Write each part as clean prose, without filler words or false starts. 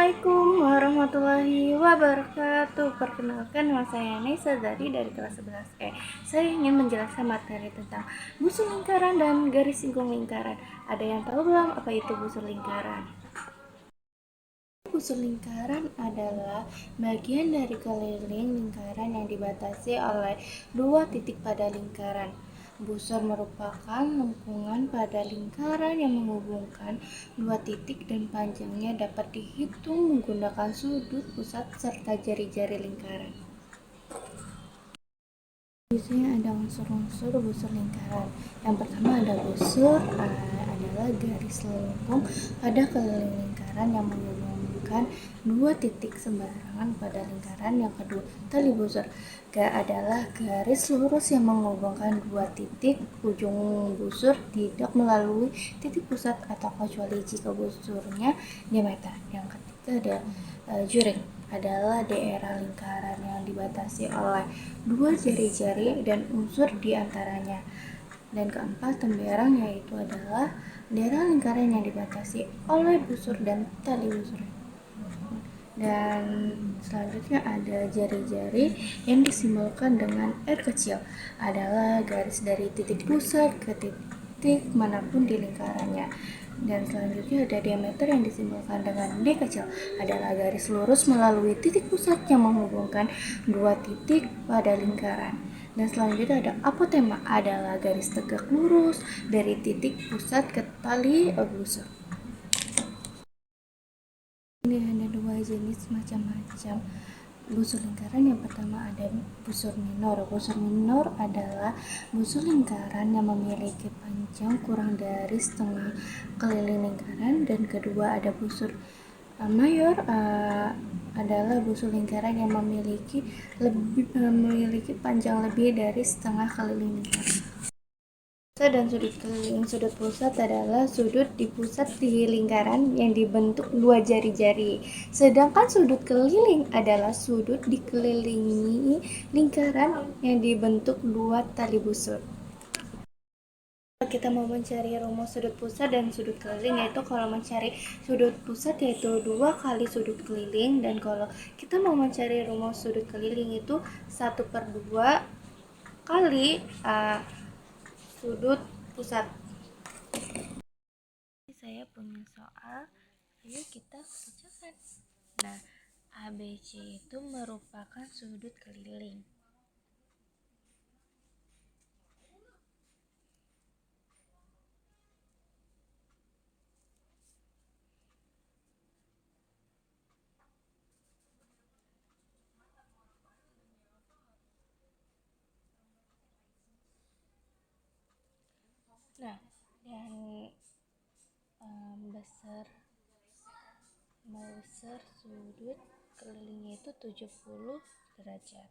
Assalamualaikum warahmatullahi wabarakatuh. Perkenalkan, nama saya Nisa dari kelas 11E. Saya ingin menjelaskan materi tentang busur lingkaran dan garis singgung lingkaran. Ada yang tahu belum apa itu busur lingkaran? Busur lingkaran adalah bagian dari keliling lingkaran yang dibatasi oleh dua titik pada lingkaran. Busur merupakan lengkungan pada lingkaran yang menghubungkan dua titik dan panjangnya dapat dihitung menggunakan sudut pusat serta jari-jari lingkaran. Biasanya ada unsur-unsur busur lingkaran. Yang pertama ada busur adalah garis lengkung pada keliling lingkaran yang menghubungkan dua titik sembarangan pada lingkaran. Yang kedua, tali busur adalah garis lurus yang menghubungkan dua titik. Ujung busur tidak melalui titik pusat atau kecuali jika busurnya diameter. Yang ketiga ada juring adalah daerah lingkaran yang dibatasi oleh dua jari-jari dan unsur di antaranya. Dan keempat, temberang, yaitu adalah daerah lingkaran yang dibatasi oleh busur dan tali busur. Dan selanjutnya ada jari-jari yang disimbolkan dengan R kecil, adalah garis dari titik pusat ke titik manapun di lingkarannya. Dan selanjutnya ada diameter yang disimbolkan dengan D kecil, adalah garis lurus melalui titik pusat yang menghubungkan dua titik pada lingkaran. Dan selanjutnya ada apotema, adalah garis tegak lurus dari titik pusat ke tali busur. Ini ada dua jenis macam-macam busur lingkaran. Yang pertama ada busur minor. Busur minor adalah busur lingkaran yang memiliki panjang kurang dari setengah keliling lingkaran. Dan kedua ada busur mayor, adalah busur lingkaran yang memiliki panjang lebih dari setengah keliling lingkaran. Pusat dan sudut keliling. Sudut pusat adalah sudut di pusat di lingkaran yang dibentuk dua jari-jari. Sedangkan sudut keliling adalah sudut dikelilingi lingkaran yang dibentuk dua tali busur. Kita mau mencari rumus sudut pusat dan sudut keliling, yaitu kalau mencari sudut pusat yaitu 2 kali sudut keliling, dan kalau kita mau mencari rumus sudut keliling itu 1/2 kali sudut pusat. Saya punya soal, ayo kita kerjakan. Nah, ABC itu merupakan sudut keliling. Nah, dan besar sudut kelilingnya itu 70 derajat.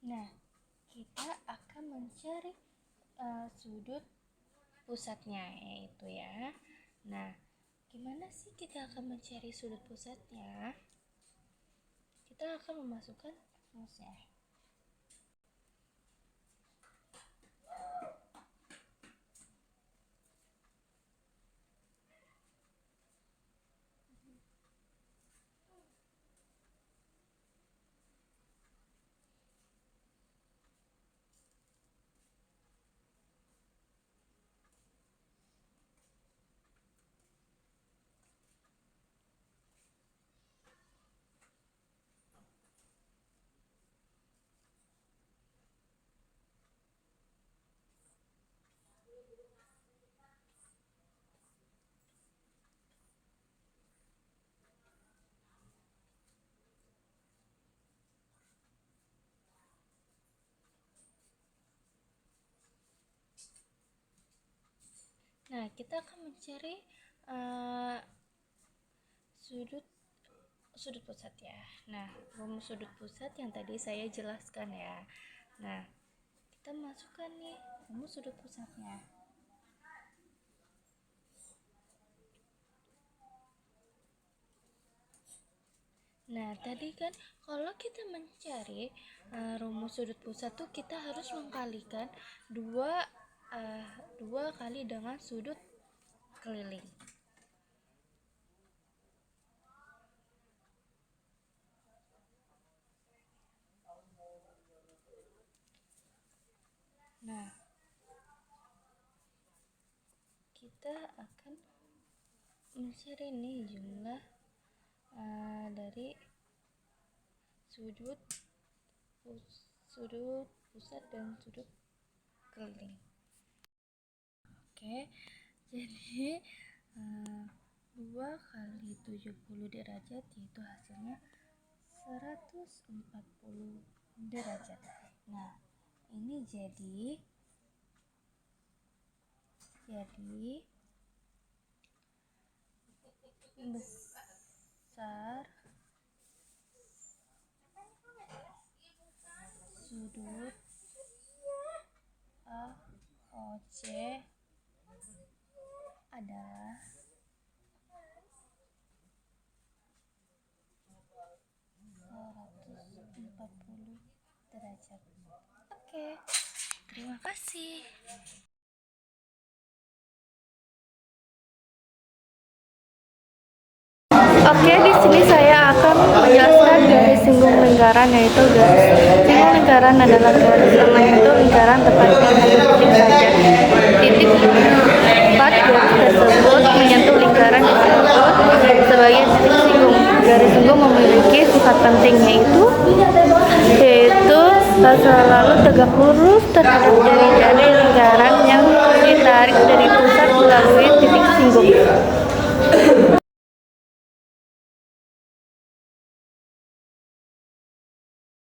Nah, kita akan mencari sudut pusatnya, yaitu ya. Nah, gimana sih kita akan mencari sudut pusatnya? Kita akan memasukkan rumusnya. Nah, kita akan mencari sudut pusat ya. Nah, rumus sudut pusat yang tadi saya jelaskan ya. Nah, kita masukkan nih rumus sudut pusatnya. Nah, tadi kan kalau kita mencari rumus sudut pusat tuh kita harus mengkalikan dua dua kali dengan sudut keliling. Nah, kita akan mencari nih jumlah dari sudut pusat dan sudut keliling. Oke, jadi 2 kali 70 derajat yaitu hasilnya 140 derajat. Nah, ini jadi besar sudut AOC adalah 140 derajat. Oke, terima kasih. Oke, di sini saya akan menjelaskan garis singgung lingkaran, yaitu garis singgung lingkaran adalah garis yang menyentuh lingkaran tepatnya hanya titik saja. Titik 4 garis tersebut menyentuh lingkaran disebut sebagai titik singgung. Garis singgung memiliki sifat penting yaitu selalu tegak lurus terhadap jari-jari lingkaran yang ditarik dari pusat melalui titik singgung.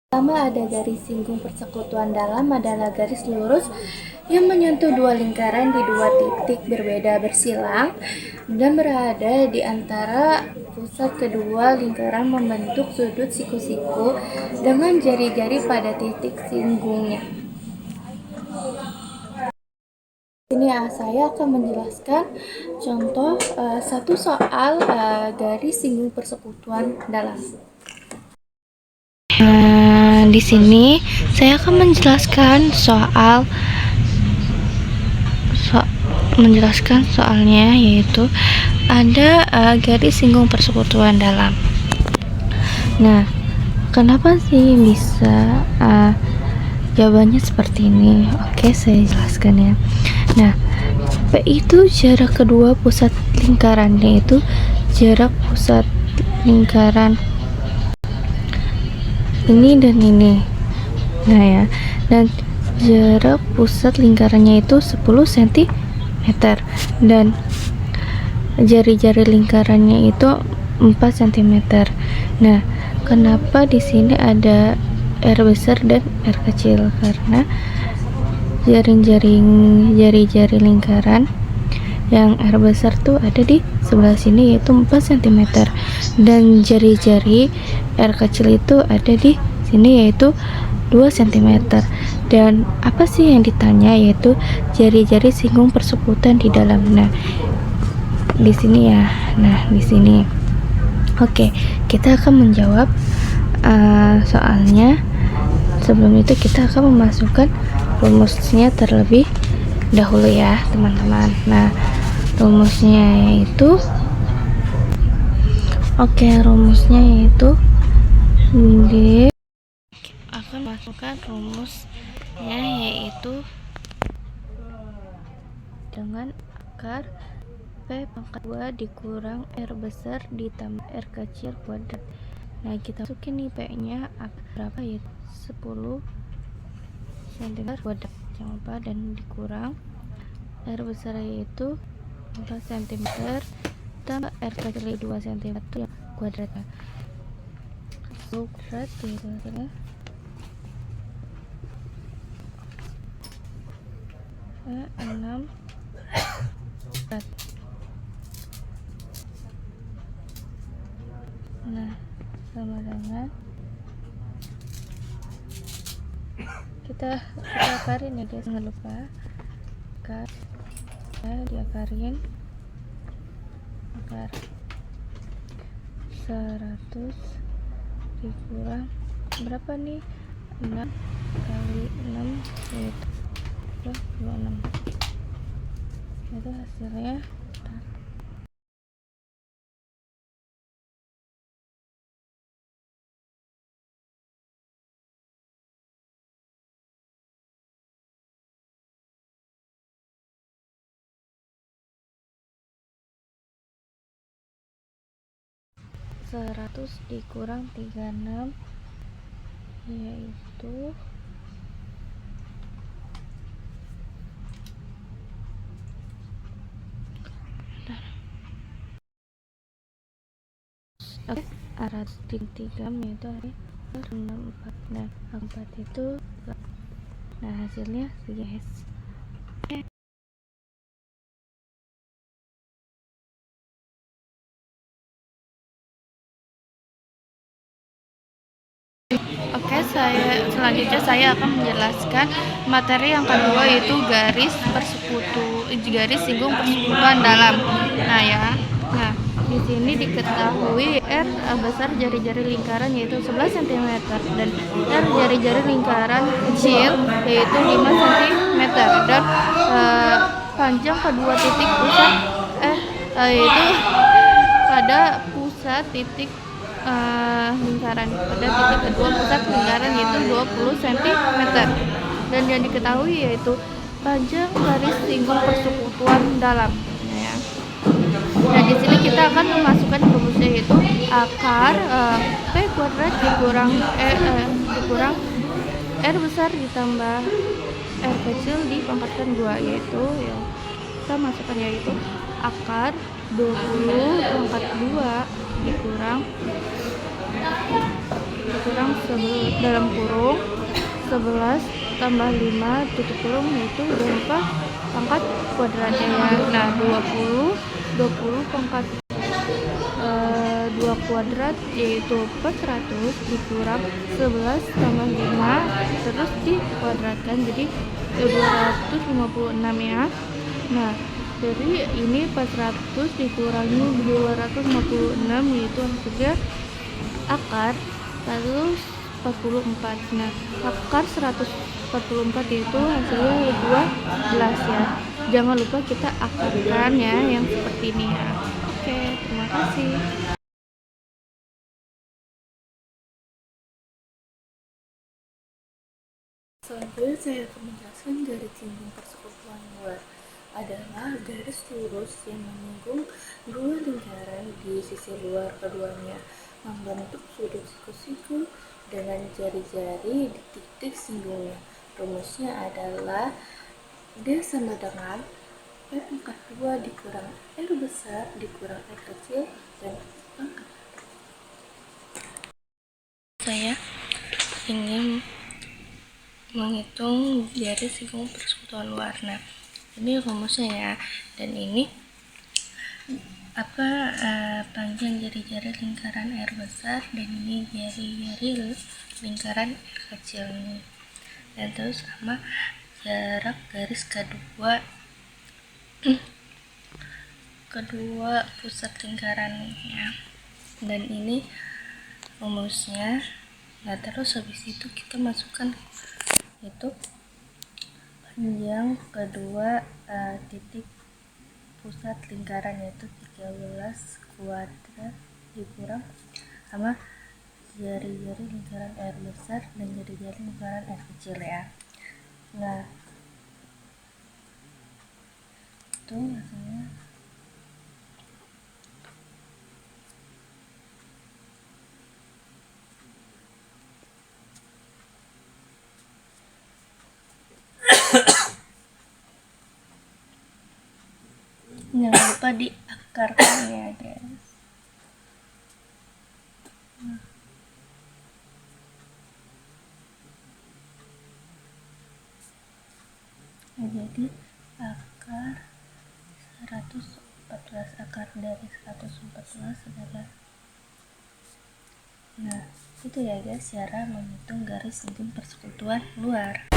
Pertama ada garis singgung persekutuan dalam adalah garis lurus yang menyentuh dua lingkaran di dua titik berbeda bersilang dan berada di antara pusat kedua lingkaran membentuk sudut siku-siku dengan jari-jari pada titik singgungnya. Ini saya akan menjelaskan contoh satu soal garis singgung persekutuan dalam. Di sini saya akan menjelaskan soalnya, yaitu ada garis singgung persekutuan dalam. Nah, kenapa sih bisa jawabannya seperti ini? Oke, saya jelaskan ya. Nah, P itu jarak kedua pusat lingkarannya, itu jarak pusat lingkaran ini dan ini. Nah ya, dan jarak pusat lingkarannya itu 10 cm dan jari-jari lingkarannya itu 4 cm. Nah, kenapa di sini ada R besar dan R kecil? Karena jari-jari lingkaran yang R besar tuh ada di sebelah sini yaitu 4 cm dan jari-jari R kecil itu ada di sini yaitu 2 cm. Dan apa sih yang ditanya? Yaitu jari-jari singgung persekutuan di dalam. Nah, di sini ya. Nah, di sini. Oke, kita akan menjawab soalnya. Sebelum itu kita akan memasukkan rumusnya terlebih dahulu ya, teman-teman. Nah, rumusnya yaitu akan masukkan rumusnya yaitu dengan akar P pangkat 2 dikurang R besar ditambah R kecil kuadrat. Nah, kita masukin nih P nya berapa, yaitu 10 cm kuadrat, jangan lupa, dan dikurang R besar yaitu 4 cm tambah R kecil 2 cm yang kuadrat. Kuadrat yaitu hasilnya 6 kuadrat. Nah, sama dengan kita akarin ya guys, jangan lupa diakarin akar 100 dikurang berapa nih, 6 kali 6 yaitu 26. Itu hasilnya 100 dikurang 36 yaitu arah 3 yaitu 64. Nah 4 itu, nah hasilnya yes. Oke, selanjutnya saya akan menjelaskan materi yang kedua, yaitu garis singgung persekutuan dalam. Nah, di sini diketahui R besar jari-jari lingkaran yaitu 11 cm dan R jari-jari lingkaran kecil yaitu 5 cm dan panjang kedua titik pusat yaitu pada pusat titik lingkaran, pada titik kedua pusat lingkaran yaitu 20 cm. Dan yang diketahui yaitu panjang garis singgung persekutuan dalam. Nah di sini kita akan memasukkan rumusnya, yaitu akar P kuadrat dikurang R besar ditambah R kecil dipangkatkan 2, yaitu kita masukkan yaitu akar 20 pangkat 2 dikurang dalam kurung 11 tambah 5 tutup kurung, yaitu 24 pangkat kuadratnya. Nah 20 pangkat 2 kuadrat yaitu 400 dikurang 11 tambah 5 terus dikuadratkan jadi 256 ya. Nah dari ini 400 dikurangi 256 yaitu hasilnya akar 144. Nah akar 144 yaitu hasilnya 12 ya. Jangan lupa kita akarkan ya yang seperti ini ya. Oke, terima kasih. Selanjutnya saya akan menjelaskan garis singgung persekutuan luar adalah garis lurus yang menyinggung dua lingkaran di sisi luar keduanya, membentuk sudut siku-siku dengan jari-jari di titik singgungnya. Rumusnya adalah D sama dengan P pangkat 2 dikurang R besar dikurang R kecil dan pangkat. Saya ingin menghitung garis singgung persekutuan luar. Nah ini rumusnya ya, dan ini panjang jari-jari lingkaran R besar dan ini jari-jari lingkaran R kecil ini, dan terus sama jarak garis kedua pusat lingkaran ya, dan ini rumusnya. Nah terus habis itu kita masukkan itu panjang kedua titik pusat lingkaran yaitu 13 kuadrat dikurang sama jari-jari lingkaran R besar dan jari-jari lingkaran R kecil ya. Nah itu hasilnya jangan lupa diakarkan ya guys. Jadi akar 114, akar dari 114 adalah, nah itu ya guys cara menghitung garis singgung persekutuan luar.